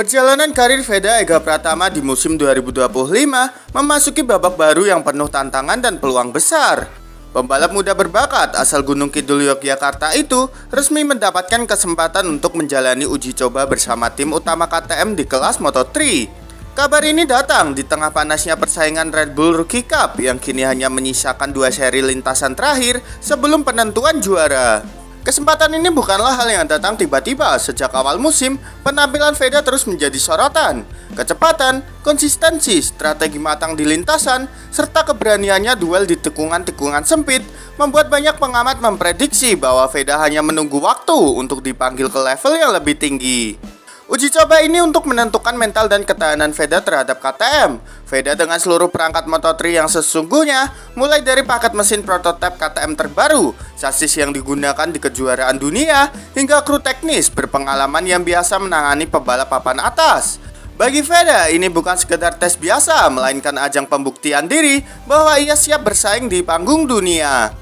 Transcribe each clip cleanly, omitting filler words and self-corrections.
Perjalanan karir Veda Ega Pratama di musim 2025 memasuki babak baru yang penuh tantangan dan peluang besar. Pembalap muda berbakat asal Gunung Kidul Yogyakarta itu resmi mendapatkan kesempatan untuk menjalani uji coba bersama tim utama KTM di kelas Moto3. Kabar ini datang di tengah panasnya persaingan Red Bull Rookie Cup yang kini hanya menyisakan 2 seri lintasan terakhir sebelum penentuan juara. Kesempatan ini bukanlah hal yang datang tiba-tiba. Sejak awal musim, penampilan Veda terus menjadi sorotan. Kecepatan, konsistensi, strategi matang di lintasan, serta keberaniannya duel di tikungan-tikungan sempit membuat banyak pengamat memprediksi bahwa Veda hanya menunggu waktu untuk dipanggil ke level yang lebih tinggi. Uji coba ini untuk menentukan mental dan ketahanan Veda terhadap KTM. Veda dengan seluruh perangkat Moto3 yang sesungguhnya, mulai dari paket mesin prototipe KTM terbaru, sasis yang digunakan di kejuaraan dunia, hingga kru teknis berpengalaman yang biasa menangani pebalap papan atas. Bagi Veda, ini bukan sekedar tes biasa, melainkan ajang pembuktian diri bahwa ia siap bersaing di panggung dunia.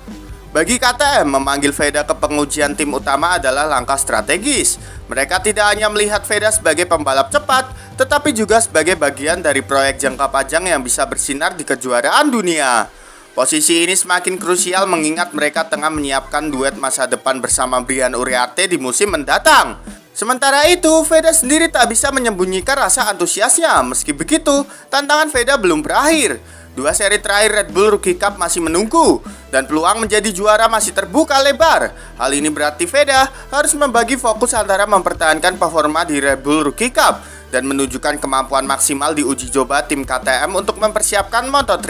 Bagi KTM, memanggil Veda ke pengujian tim utama adalah langkah strategis. Mereka tidak hanya melihat Veda sebagai pembalap cepat, tetapi juga sebagai bagian dari proyek jangka panjang yang bisa bersinar di kejuaraan dunia. Posisi ini semakin krusial mengingat mereka tengah menyiapkan duet masa depan bersama Brian Uriarte di musim mendatang. Sementara itu, Veda sendiri tak bisa menyembunyikan rasa antusiasnya. Meski begitu, tantangan Veda belum berakhir. 2 seri terakhir Red Bull Rookie Cup masih menunggu, dan peluang menjadi juara masih terbuka lebar. Hal ini berarti Veda harus membagi fokus antara mempertahankan performa di Red Bull Rookie Cup dan menunjukkan kemampuan maksimal di uji coba tim KTM untuk mempersiapkan Moto3.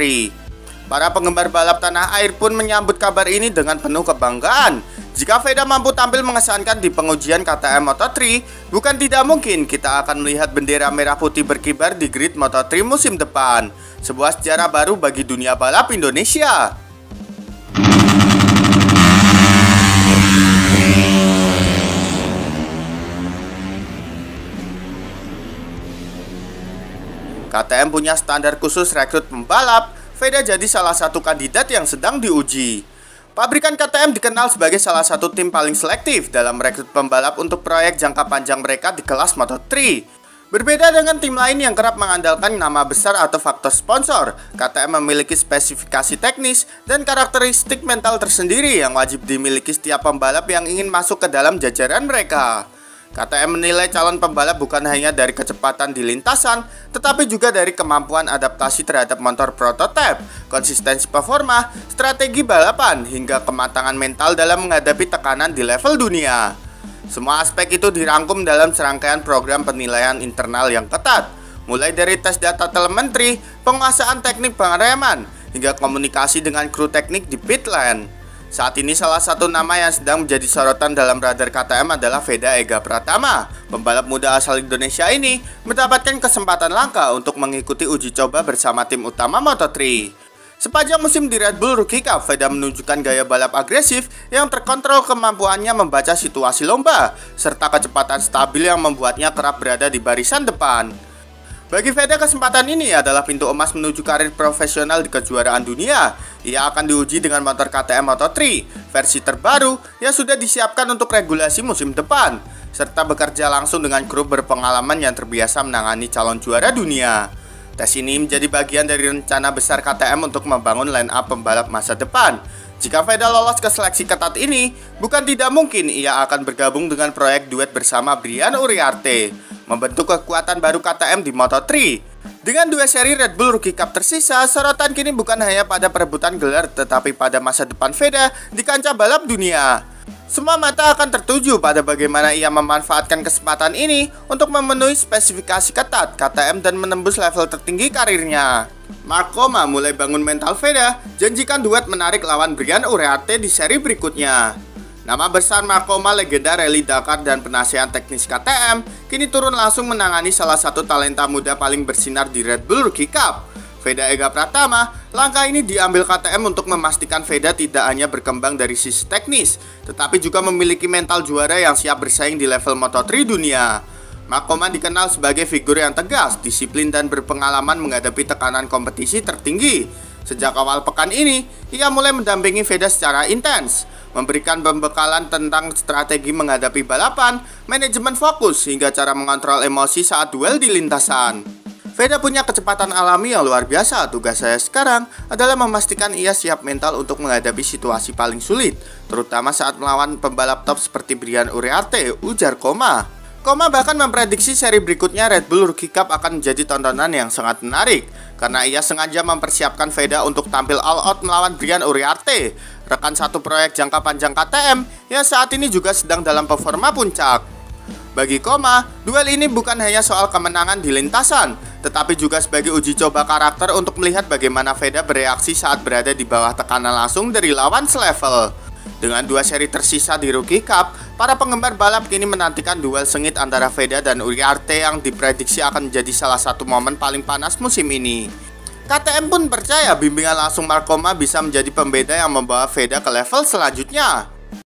Para penggemar balap tanah air pun menyambut kabar ini dengan penuh kebanggaan. Jika Veda mampu tampil mengesankan di pengujian KTM Moto3, bukan tidak mungkin kita akan melihat bendera merah putih berkibar di grid Moto3 musim depan. Sebuah sejarah baru bagi dunia balap Indonesia. KTM punya standar khusus rekrut pembalap. Veda jadi salah satu kandidat yang sedang diuji. Pabrikan KTM dikenal sebagai salah satu tim paling selektif dalam merekrut pembalap untuk proyek jangka panjang mereka di kelas Moto3. Berbeda dengan tim lain yang kerap mengandalkan nama besar atau faktor sponsor, KTM memiliki spesifikasi teknis dan karakteristik mental tersendiri yang wajib dimiliki setiap pembalap yang ingin masuk ke dalam jajaran mereka. KTM menilai calon pembalap bukan hanya dari kecepatan di lintasan, tetapi juga dari kemampuan adaptasi terhadap motor prototipe, konsistensi performa, strategi balapan, hingga kematangan mental dalam menghadapi tekanan di level dunia. Semua aspek itu dirangkum dalam serangkaian program penilaian internal yang ketat, mulai dari tes data telemetri, penguasaan teknik pengereman, hingga komunikasi dengan kru teknik di pit lane. Saat ini salah satu nama yang sedang menjadi sorotan dalam radar KTM adalah Veda Ega Pratama. Pembalap muda asal Indonesia ini mendapatkan kesempatan langka untuk mengikuti uji coba bersama tim utama Moto3. Sepanjang musim di Red Bull Rookie Cup, Veda menunjukkan gaya balap agresif yang terkontrol, kemampuannya membaca situasi lomba, serta kecepatan stabil yang membuatnya kerap berada di barisan depan. Bagi Veda, kesempatan ini adalah pintu emas menuju karir profesional di kejuaraan dunia. Ia akan diuji dengan motor KTM Moto3 versi terbaru yang sudah disiapkan untuk regulasi musim depan, serta bekerja langsung dengan kru berpengalaman yang terbiasa menangani calon juara dunia. Tes ini menjadi bagian dari rencana besar KTM untuk membangun line up pembalap masa depan. Jika Veda lolos ke seleksi ketat ini, bukan tidak mungkin ia akan bergabung dengan proyek duet bersama Brian Uriarte, membentuk kekuatan baru KTM di Moto3. Dengan 2 seri Red Bull Rookie Cup tersisa, sorotan kini bukan hanya pada perebutan gelar, tetapi pada masa depan Veda di kancah balap dunia. Semua mata akan tertuju pada bagaimana ia memanfaatkan kesempatan ini untuk memenuhi spesifikasi ketat KTM dan menembus level tertinggi karirnya. Mark Koma mulai bangun mental Veda, janjikan duet menarik lawan Brian Uriarte di seri berikutnya. Nama besar Mark Koma, legenda rally Dakar dan penasihat teknis KTM, kini turun langsung menangani salah satu talenta muda paling bersinar di Red Bull Rookie Cup. Veda Ega Pratama, langkah ini diambil KTM untuk memastikan Veda tidak hanya berkembang dari sisi teknis, tetapi juga memiliki mental juara yang siap bersaing di level Moto3 dunia. Mark Koma dikenal sebagai figur yang tegas, disiplin, dan berpengalaman menghadapi tekanan kompetisi tertinggi. Sejak awal pekan ini, ia mulai mendampingi Veda secara intens. memberikan pembekalan tentang strategi menghadapi balapan, manajemen fokus, hingga cara mengontrol emosi saat duel di lintasan. Veda punya kecepatan alami yang luar biasa. Tugas saya sekarang adalah memastikan ia siap mental untuk menghadapi situasi paling sulit, terutama saat melawan pembalap top seperti Brian Uriarte, ujar Koma. Koma bahkan memprediksi seri berikutnya Red Bull Rookie Cup akan menjadi tontonan yang sangat menarik, karena ia sengaja mempersiapkan Veda untuk tampil all out melawan Brian Uriarte, rekan satu proyek jangka panjang KTM yang saat ini juga sedang dalam performa puncak. Bagi Koma, duel ini bukan hanya soal kemenangan di lintasan, tetapi juga sebagai uji coba karakter untuk melihat bagaimana Veda bereaksi saat berada di bawah tekanan langsung dari lawan selevel. Dengan 2 seri tersisa di Rookie Cup, para penggemar balap kini menantikan duel sengit antara Veda dan Uriarte yang diprediksi akan menjadi salah satu momen paling panas musim ini. KTM pun percaya bimbingan langsung Mark Koma bisa menjadi pembeda yang membawa Veda ke level selanjutnya.